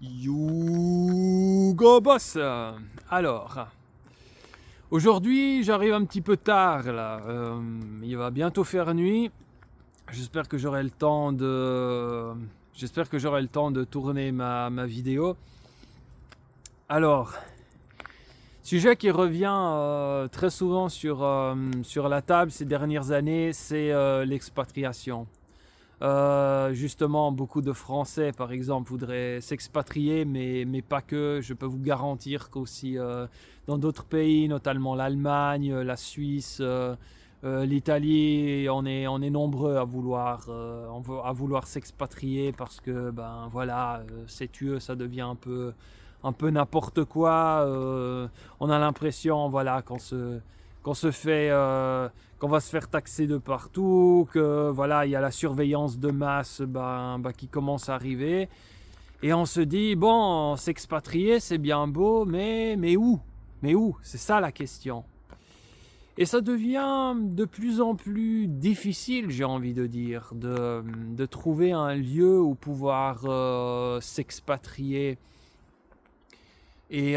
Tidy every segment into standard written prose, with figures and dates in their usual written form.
Yougo Boss. Alors, aujourd'hui j'arrive un petit peu tard là. Il va bientôt faire nuit. J'espère que j'aurai le temps de, tourner ma vidéo. Alors, sujet qui revient très souvent sur la table ces dernières années, c'est l'expatriation. Justement, beaucoup de Français, par exemple, voudraient s'expatrier, mais pas que. Je peux vous garantir qu'aussi dans d'autres pays, notamment l'Allemagne, la Suisse, l'Italie, on est nombreux à vouloir s'expatrier parce que, ben voilà, sais-tu, ça devient un peu n'importe quoi. On a l'impression, voilà, qu'on va se faire taxer de partout, que voilà, il y a la surveillance de masse qui commence à arriver. Et on se dit, bon, s'expatrier, c'est bien beau, mais où? Mais où? C'est ça la question. Et ça devient de plus en plus difficile, j'ai envie de dire, de trouver un lieu où pouvoir s'expatrier et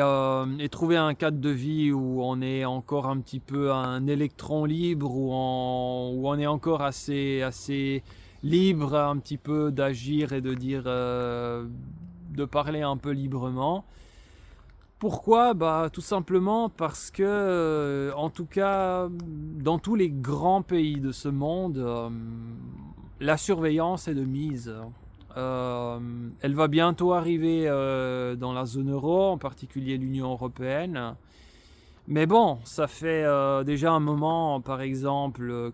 trouver un cadre de vie où on est encore un petit peu un électron libre, où on est encore assez libre un petit peu d'agir et de dire, de parler un peu librement. Pourquoi? Bah, tout simplement parce que, en tout cas, dans tous les grands pays de ce monde, la surveillance est de mise. Elle va bientôt arriver dans la zone euro, en particulier l'Union européenne. Mais bon, ça fait déjà un moment, par exemple,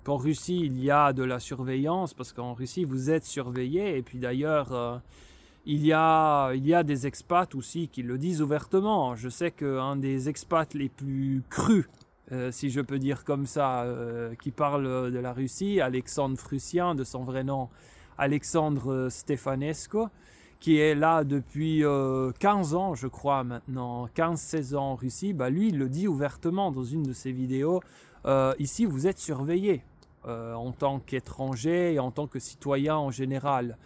qu'en Russie, il y a de la surveillance, parce qu'en Russie, vous êtes surveillé. Et puis d'ailleurs, il y a des expats aussi qui le disent ouvertement. Je sais qu'un des expats les plus crus, si je peux dire comme ça, qui parle de la Russie, Alexandre Frussien, de son vrai nom, Alexandre Stefanescu, qui est là depuis 15 ans, je crois maintenant, 15-16 ans en Russie, bah lui, il le dit ouvertement dans une de ses vidéos. Ici, vous êtes surveillé en tant qu'étranger et en tant que citoyen en général.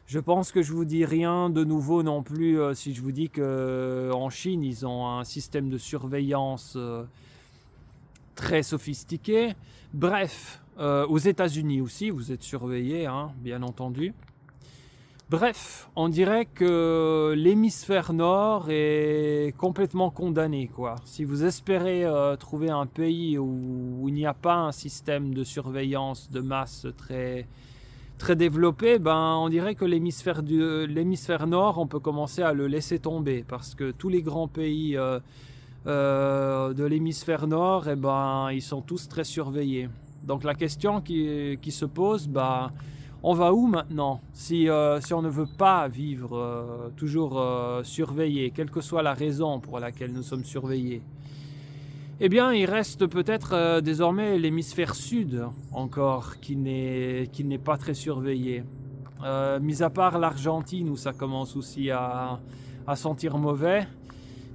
Je pense que je vous dis rien de nouveau non plus si je vous dis qu'en Chine, ils ont un système de surveillance très sophistiqué. Bref, aux États-Unis aussi, vous êtes surveillés, hein, bien entendu. Bref, on dirait que l'hémisphère nord est complètement condamné, quoi. Si vous espérez trouver un pays où il n'y a pas un système de surveillance de masse très développé, ben on dirait que l'hémisphère nord, on peut commencer à le laisser tomber parce que tous les grands pays de l'hémisphère nord, eh ben, ils sont tous très surveillés. Donc la question qui se pose, bah, on va où maintenant si on ne veut pas vivre toujours surveillé, quelle que soit la raison pour laquelle nous sommes surveillés? Eh bien, il reste peut-être désormais l'hémisphère sud encore qui n'est pas très surveillé. Mis à part l'Argentine où ça commence aussi à sentir mauvais,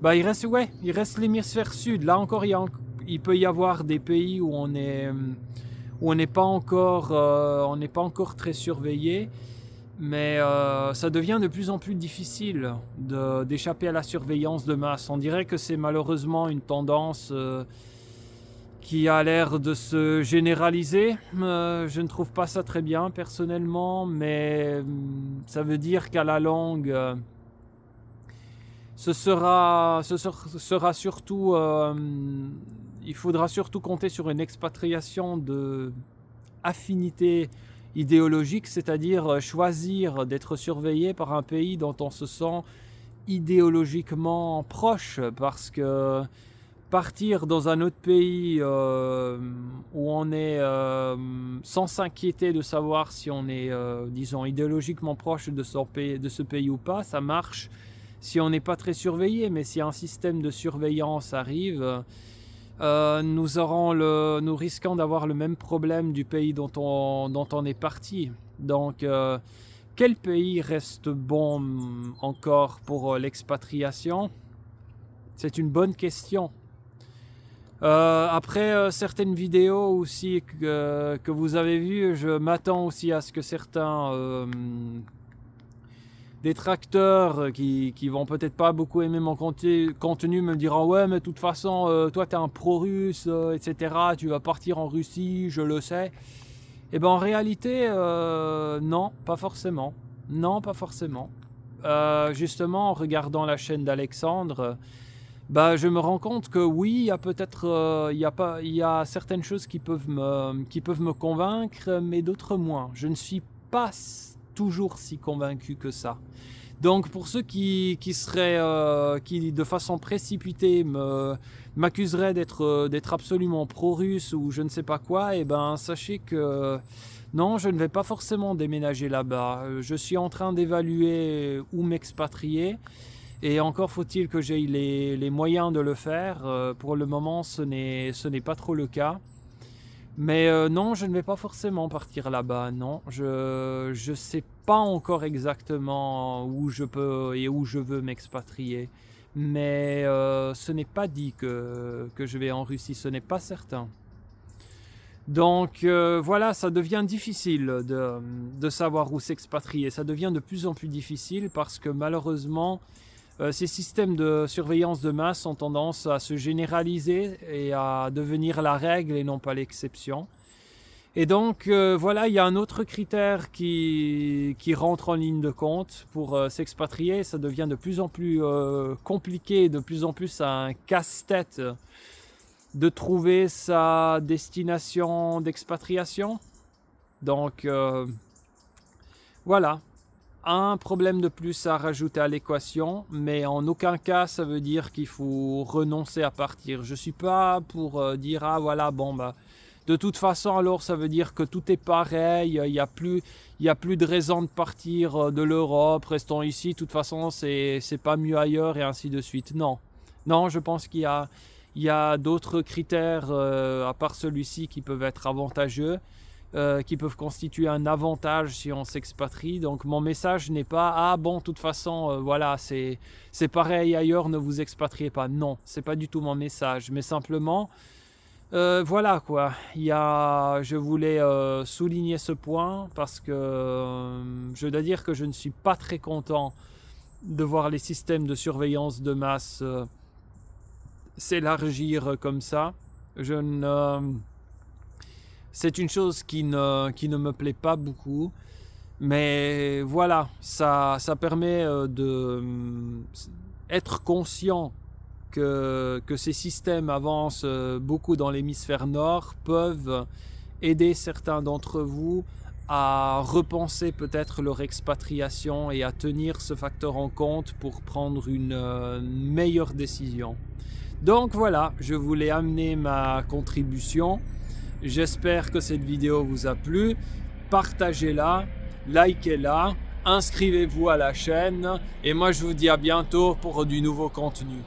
bah il reste l'hémisphère sud. Là encore, il peut y avoir des pays où on n'est pas encore très surveillé, mais ça devient de plus en plus difficile d'échapper à la surveillance de masse. On dirait que c'est malheureusement une tendance qui a l'air de se généraliser. Je ne trouve pas ça très bien personnellement, mais ça veut dire qu'à la longue, ce sera surtout, il faudra surtout compter sur une expatriation de affinité idéologique, c'est-à-dire choisir d'être surveillé par un pays dont on se sent idéologiquement proche, parce que partir dans un autre pays où on est sans s'inquiéter de savoir si on est, disons, idéologiquement proche de ce pays ou pas, ça marche si on n'est pas très surveillé. Mais si un système de surveillance arrive, nous risquons d'avoir le même problème du pays dont on est parti. Donc, quel pays reste bon encore pour l'expatriation? C'est une bonne question. Après certaines vidéos aussi que vous avez vues, je m'attends aussi à ce que certains détracteurs qui vont peut-être pas beaucoup aimer mon contenu me diront ouais mais de toute façon toi t'es un pro-russe etc. Tu vas partir en Russie, je le sais. Et ben en réalité non, pas forcément. Non, pas forcément. Justement en regardant la chaîne d'Alexandre, bah, je me rends compte que oui, il y a peut-être il y a certaines choses qui peuvent me convaincre, mais d'autres moins. Je ne suis pas toujours si convaincu que ça. Donc pour ceux qui seraient qui de façon précipitée m'accuseraient d'être absolument pro-russe ou je ne sais pas quoi, et ben sachez que non, je ne vais pas forcément déménager là-bas. Je suis en train d'évaluer où m'expatrier. Et encore faut-il que j'aie les moyens de le faire. Pour le moment, ce n'est pas trop le cas. Mais non, je ne vais pas forcément partir là-bas, non. Je sais pas encore exactement où je peux et où je veux m'expatrier. Mais ce n'est pas dit que je vais en Russie, ce n'est pas certain. Donc voilà, ça devient difficile de savoir où s'expatrier. Ça devient de plus en plus difficile parce que malheureusement, ces systèmes de surveillance de masse ont tendance à se généraliser et à devenir la règle et non pas l'exception. Et donc voilà, il y a un autre critère qui rentre en ligne de compte pour s'expatrier. Ça devient de plus en plus compliqué, de plus en plus un casse-tête de trouver sa destination d'expatriation. Donc voilà, un problème de plus à rajouter à l'équation, mais en aucun cas ça veut dire qu'il faut renoncer à partir. Je suis pas pour dire ah voilà bon bah de toute façon alors ça veut dire que tout est pareil, il y a plus de raison de partir de l'Europe, restons ici, de toute façon c'est pas mieux ailleurs et ainsi de suite. Non, non, je pense qu'il y a d'autres critères à part celui-ci qui peuvent être avantageux, qui peuvent constituer un avantage si on s'expatrie. Donc mon message n'est pas ah bon de toute façon voilà c'est pareil ailleurs, ne vous expatriez pas. Non, c'est pas du tout mon message, mais simplement voilà quoi. Je voulais souligner ce point parce que je dois dire que je ne suis pas très content de voir les systèmes de surveillance de masse s'élargir comme ça. C'est une chose qui ne me plaît pas beaucoup, mais voilà, ça permet d'être conscient que ces systèmes avancent beaucoup dans l'hémisphère nord, peuvent aider certains d'entre vous à repenser peut-être leur expatriation et à tenir ce facteur en compte pour prendre une meilleure décision. Donc voilà, je voulais amener ma contribution. J'espère que cette vidéo vous a plu. Partagez-la, likez-la, inscrivez-vous à la chaîne et moi je vous dis à bientôt pour du nouveau contenu.